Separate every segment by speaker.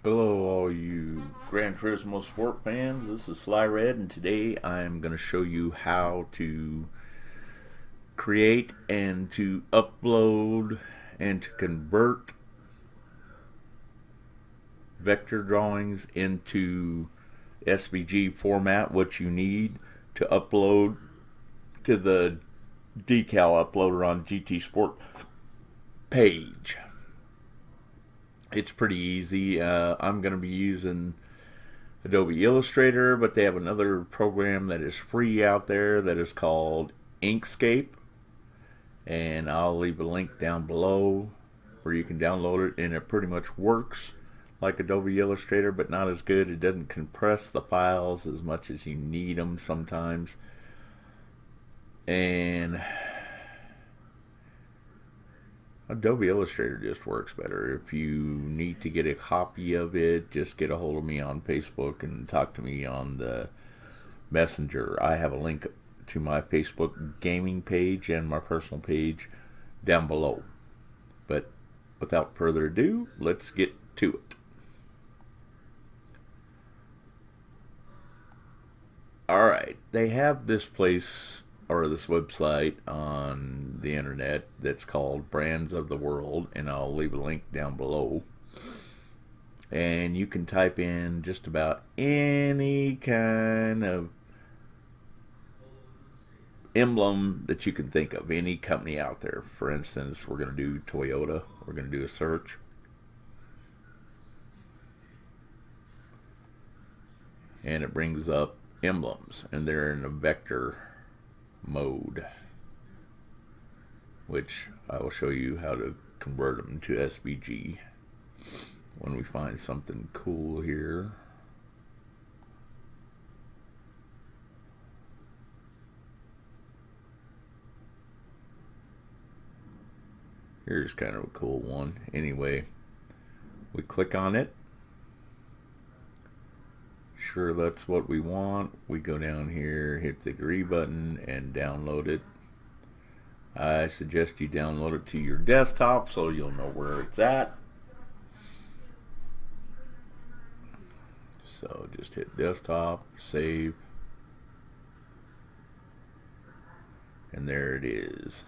Speaker 1: Hello, all you Gran Turismo sport fans. This is SLYRED, and today I'm going to show you how to create and to upload and to convert vector drawings into SVG format, what you need to upload to the DECAL Uploader on GT Sport page. It's pretty easy. I'm going to be using Adobe Illustrator, but they have another program that is free out there that is called INKSCAPE, and I'll leave a link down below where you can download it, and it pretty much works like Adobe Illustrator, but not as good. It doesn't compress the files as much as you need them sometimes, and Adobe Illustrator just works better. If you need to get a copy of it, just get a hold of me on Facebook and talk to me on the Messenger. I have a link to my Facebook gaming page and my personal page down below. But without further ado, let's get to it. Alright, they have this place or this website on the internet that's called Brands of the World, and I'll leave a link down below. And you can type in just about any kind of emblem that you can think of, any company out there. For instance, we're going to do Toyota. We're going to do a search. And it brings up emblems, and they're in a vector mode, which I will show you how to convert them to SVG when we find something cool here. Here's kind of a cool one. Anyway, we click on it. Sure, that's what we want. We go down here, hit the agree button, and download it. I suggest you download it to your desktop so you'll know where it's at. So just hit desktop, save, and there it is.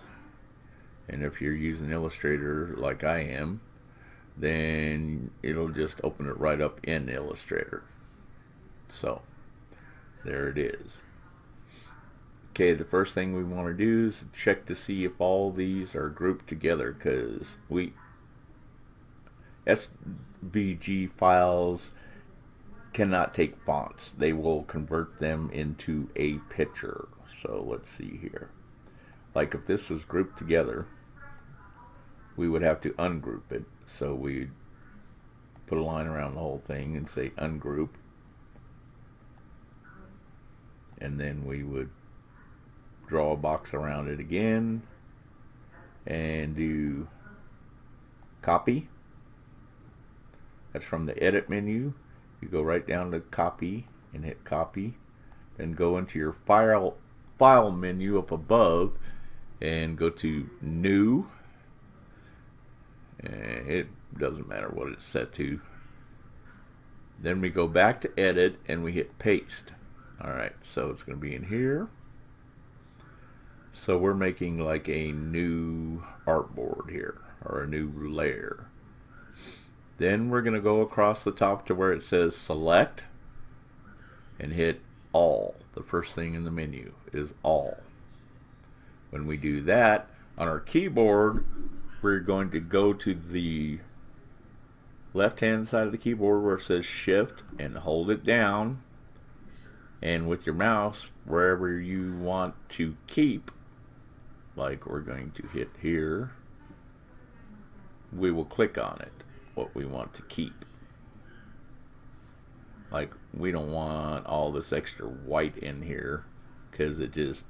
Speaker 1: And if you're using Illustrator like I am, then it'll just open it right up in Illustrator. So there it is. Okay, the first thing we want to do is check to see if all these are grouped together, because SVG files cannot take fonts. They will convert them into a picture. So let's see here. Like if this was grouped together, we would have to ungroup it. So we'd put a line around the whole thing and say ungroup. And then we would draw a box around it again and do copy. That's from the edit menu. You go right down to copy and hit copy, then go into your file menu up above and go to new. It doesn't matter what it's set to. Then we go back to edit and we hit paste. Alright, so it's going to be in here. So we're making like a new artboard here, or a new layer. Then we're going to go across the top to where it says select and hit all. The first thing in the menu is all. When we do that, on our keyboard, we're going to go to the left hand side of the keyboard where it says shift and hold it down. And with your mouse, wherever you want to keep, like we're going to hit here, we will click on it, what we want to keep. Like we don't want all this extra white in here because it just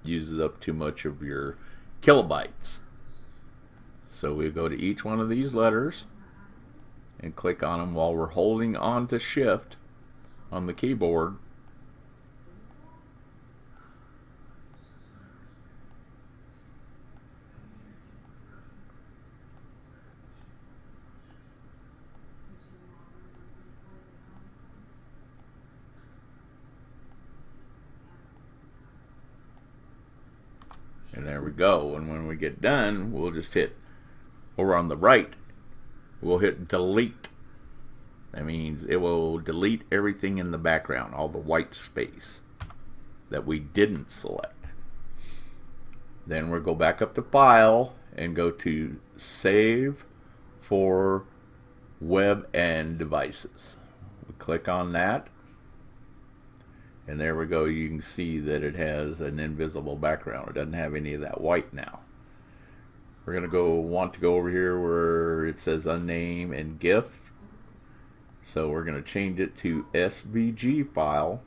Speaker 1: uses up too much of your kilobytes. So we go to each one of these letters and click on them while we're holding on to shift on the keyboard. we go. And when we get done, we'll just hit, over on the right, we'll hit delete. That means it will delete everything in the background, all the white space that we didn't select. Then we'll go back up to File and go to Save for Web and Devices. We click on that, and there we go. You can see that it has an invisible background. It doesn't have any of that white now. We're going to want to go over here where it says Unnamed and GIF. So we're going to change it to SVG file.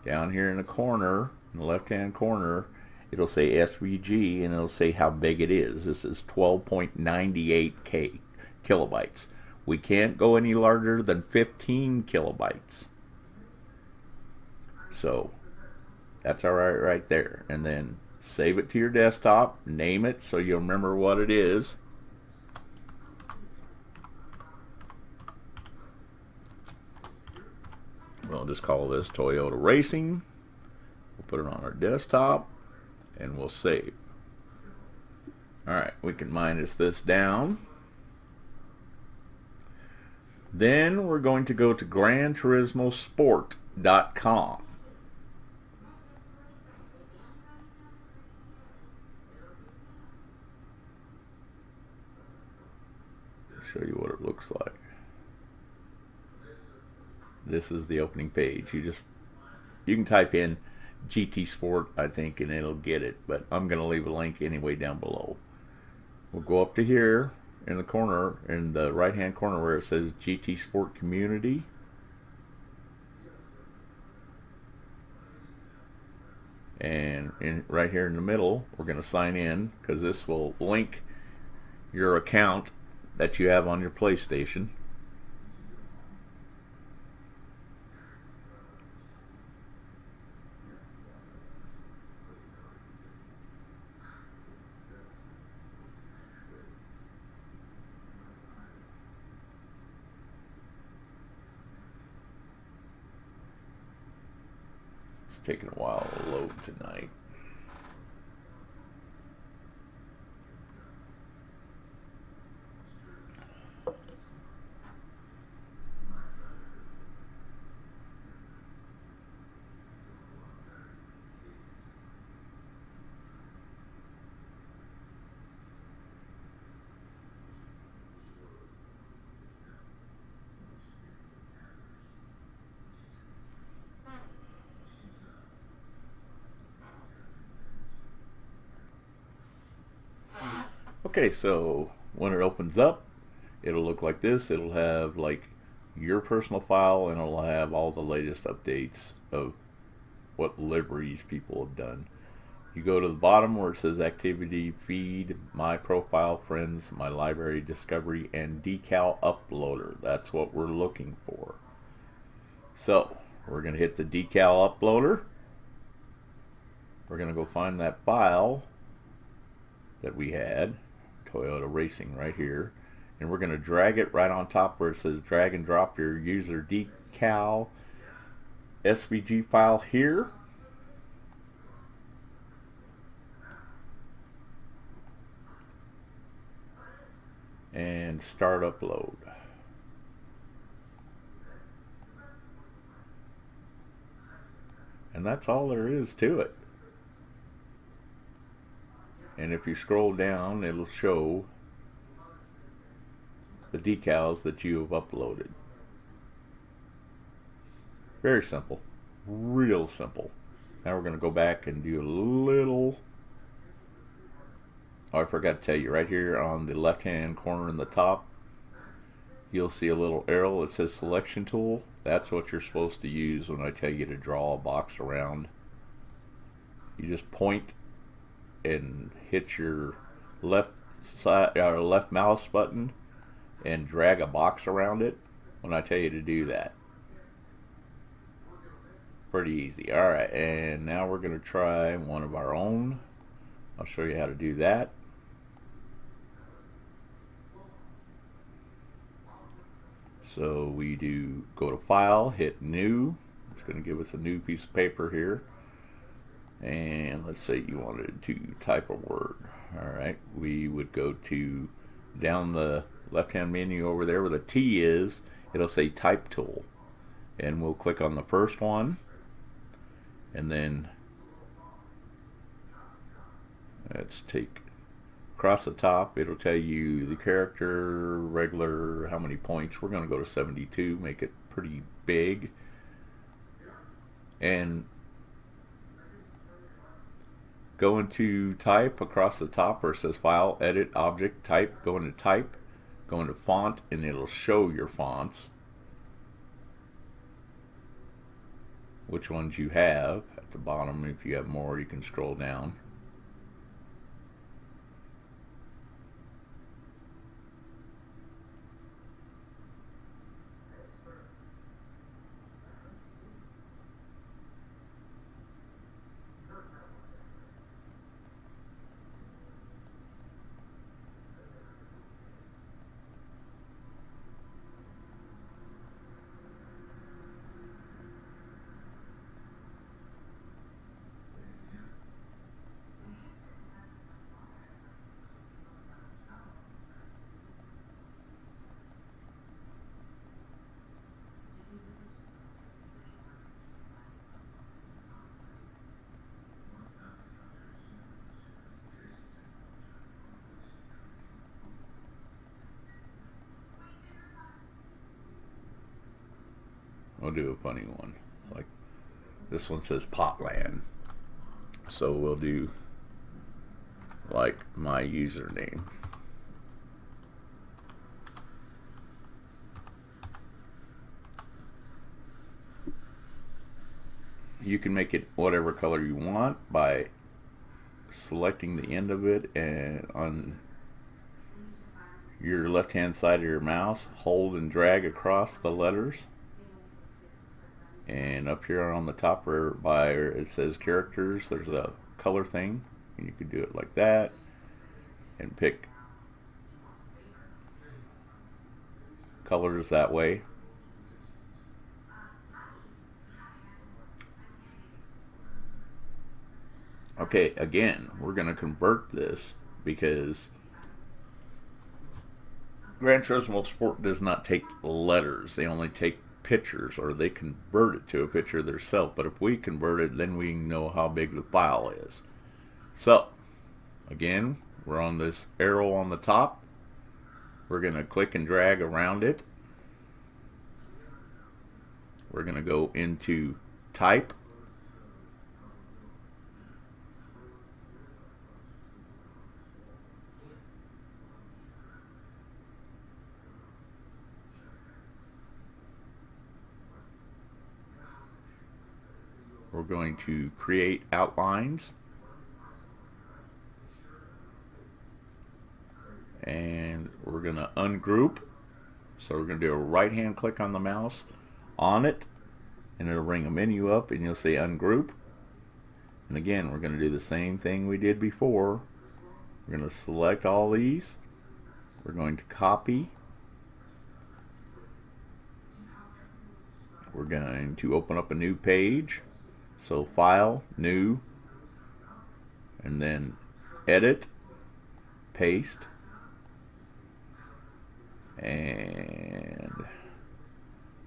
Speaker 1: Down here in the corner, in the left-hand corner, it'll say SVG, and it'll say how big it is. This is 12.98 kilobytes. We can't go any larger than 15 kilobytes. So that's all right there. And then save it to your desktop, name it so you'll remember what it is. We'll just call this Toyota Racing. We'll put it on our desktop and we'll save. Alright, we can minus this down. Then we're going to go to GranTurismoSport.com. Show you what it looks like. This is the opening page. You can type in GT Sport, I think, and it'll get it, but I'm going to leave a link anyway down below. We'll go up to here in the corner, in the right hand corner where it says GT Sport Community. And right here in the middle, we're going to sign in, because this will link your account that you have on your PlayStation. It's taking a while to load tonight. Okay, so when it opens up, it'll look like this. It'll have like your personal file, and it'll have all the latest updates of what liveries people have done. You go to the bottom where it says Activity Feed, My Profile, Friends, My Library, Discovery, and DECAL Uploader. That's what we're looking for. So we're going to hit the DECAL Uploader. We're going to go find that file that we had, Toyota Racing, right here, and we're going to drag it right on top where it says drag and drop your user decal SVG file here. And start upload. And that's all there is to it. And if you scroll down, it'll show the decals that you have uploaded. Very simple. Real simple. Now we're going to go back and do a little... Oh, I forgot to tell you, right here on the left-hand corner in the top, you'll see a little arrow that says Selection Tool. That's what you're supposed to use when I tell you to draw a box around. You just point and hit your left side or left mouse button and drag a box around it when I tell you to do that. Pretty easy. Alright, and now we're going to try one of our own. I'll show you how to do that. So we go to File, hit New. It's going to give us a new piece of paper here. And let's say you wanted to type a word. Alright, we would go to down the left hand menu over there where the T is, it'll say type tool. And we'll click on the first one, and then let's take across the top, it'll tell you the character, regular, how many points. We're going to go to 72, make it pretty big. And go into type across the top where it says file, edit, object, type, go into type, go into font, and it'll show your fonts, which ones you have at the bottom. If you have more, you can scroll down. We'll do a funny one. Like this one says Potland. So we'll do like my username. You can make it whatever color you want by selecting the end of it, and on your left hand side of your mouse, hold and drag across the letters. And up here on the top where it says characters, there's a color thing, and you could do it like that and pick colors that way. Okay, again, we're going to convert this because Gran Turismo Sport does not take letters. They only take pictures, or they convert it to a picture themselves. But if we convert it, then we know how big the file is. So again, we're on this arrow on the top. We're going to click and drag around it. We're going to go into type, we're going to create outlines, and we're going to ungroup. So we're going to do a right hand click on the mouse on it, and it'll bring a menu up, and you'll say ungroup. And again, we're going to do the same thing we did before. We're going to select all these. We're going to copy. We're going to open up a new page. So file, new, and then edit, paste, and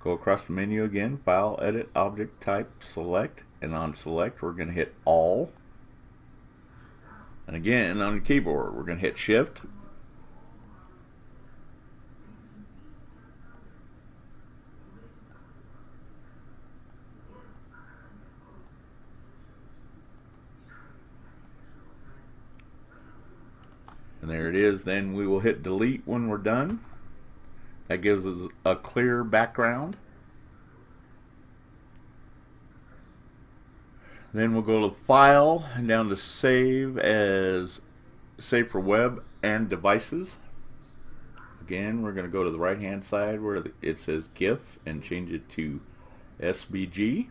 Speaker 1: go across the menu again, file, edit, object, type, select, and on select we're going to hit all. And again, on the keyboard we're going to hit shift. And there it is. Then we will hit delete when we're done. That gives us a clear background. Then we'll go to File and down to Save as Save for Web and Devices. Again, we're going to go to the right hand side where it says GIF and change it to SVG.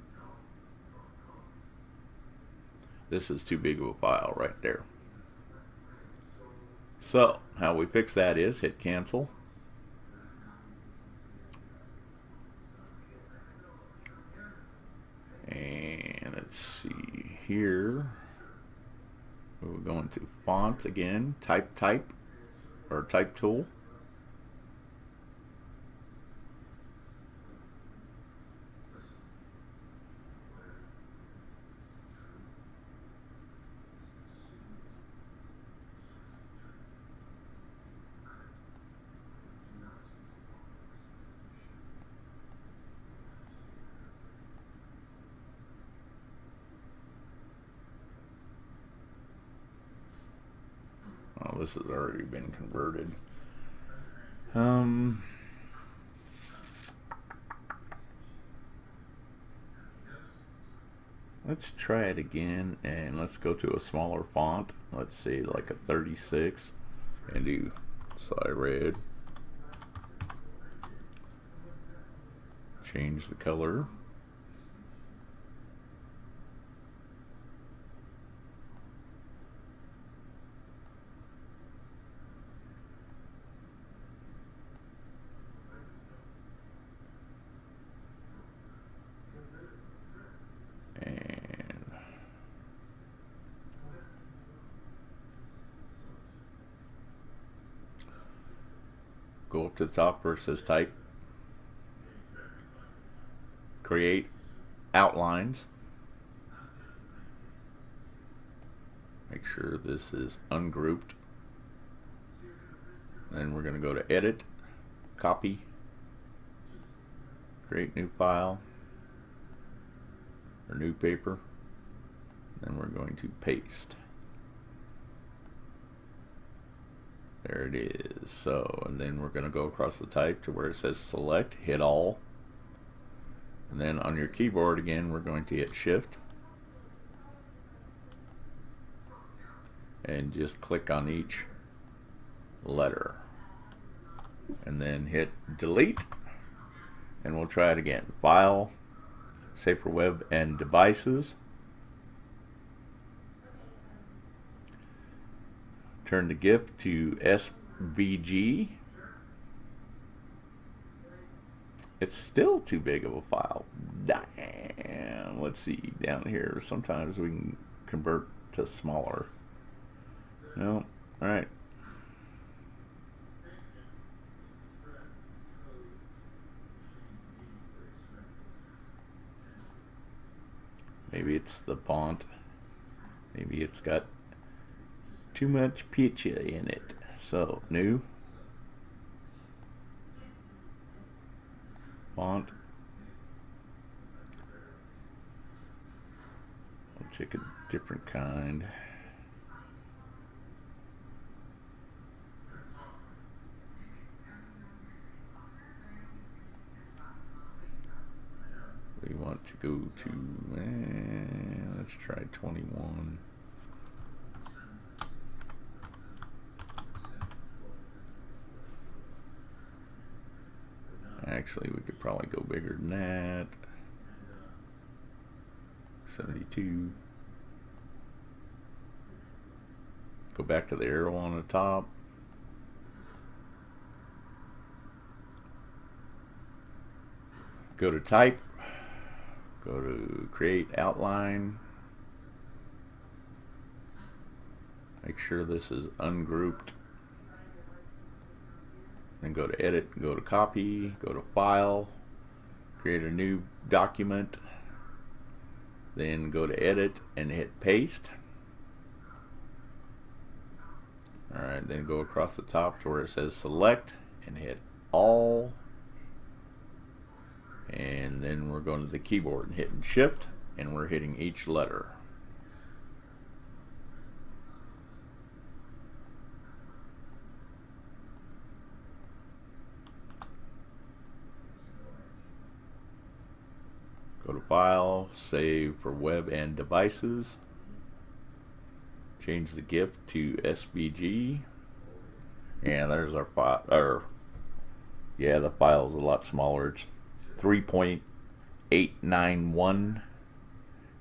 Speaker 1: This is too big of a file right there. So how we fix that is hit cancel. And let's see. here we're going to font again, type or type tool. Oh, this has already been converted. Let's try it again, and let's go to a smaller font. Let's see, like a 36, and do SLYRED. Change the color. Go up to the top where it says type, create outlines, make sure this is ungrouped, then we're going to go to edit, copy, create new file or new paper, then we're going to paste. There it is. So, and then we're going to go across the type to where it says select, hit all, and then on your keyboard again we're going to hit shift and just click on each letter and then hit delete, and we'll try it again. File, save for web and devices, turn the GIF to SVG. It's still too big of a file. Damn. Let's see down here. Sometimes we can convert to smaller. No. All right. Maybe it's the font. Maybe it's got too much picture in it. So new font. I'll take a different kind. We want to go to, let's try 21. Actually, we could probably go bigger than that. 72. Go back to the arrow on the top. Go to type. Go to create outline. Make sure this is ungrouped. Then go to edit, go to copy, go to file, create a new document, then go to edit and hit paste. Alright, then go across the top to where it says select and hit all, and then we're going to the keyboard and hitting shift, and we're hitting each letter. Go to file, save for web and devices, change the GIF to SVG, and there's our file. Yeah, the file is a lot smaller. It's 3.891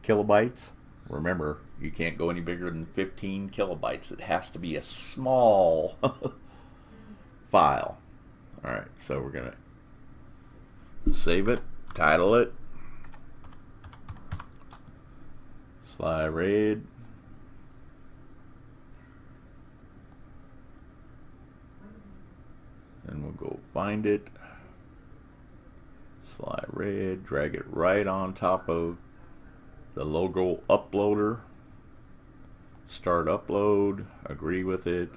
Speaker 1: kilobytes. Remember, you can't go any bigger than 15 kilobytes. It has to be a small file. Alright, so we're going to save it, title it, SLYRED. And we'll go find it. SLYRED, drag it right on top of the logo uploader. Start upload, agree with it.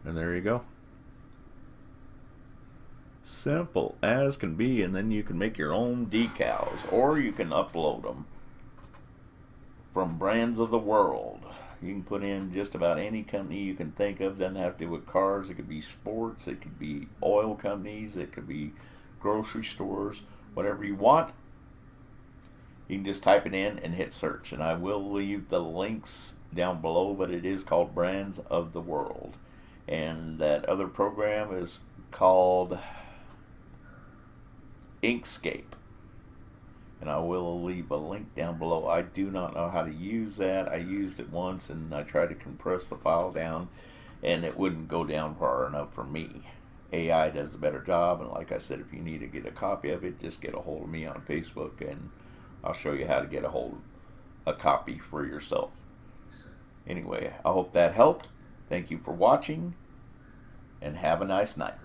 Speaker 1: And there you go. Simple as can be, and then you can make your own decals, or you can upload them from brands of the world. You can put in just about any company you can think of. Doesn't have to do with cars. It could be sports. It could be oil companies. It could be grocery stores. Whatever you want. You can just type it in and hit search. And I will leave the links down below, but it is called Brands of the World. And that other program is called INKSCAPE. And I will leave a link down below. I do not know how to use that. I used it once and I tried to compress the file down and it wouldn't go down far enough for me. AI does a better job, and like I said, if you need to get a copy of it, just get a hold of me on Facebook and I'll show you how to get a copy for yourself. Anyway, I hope that helped. Thank you for watching and have a nice night.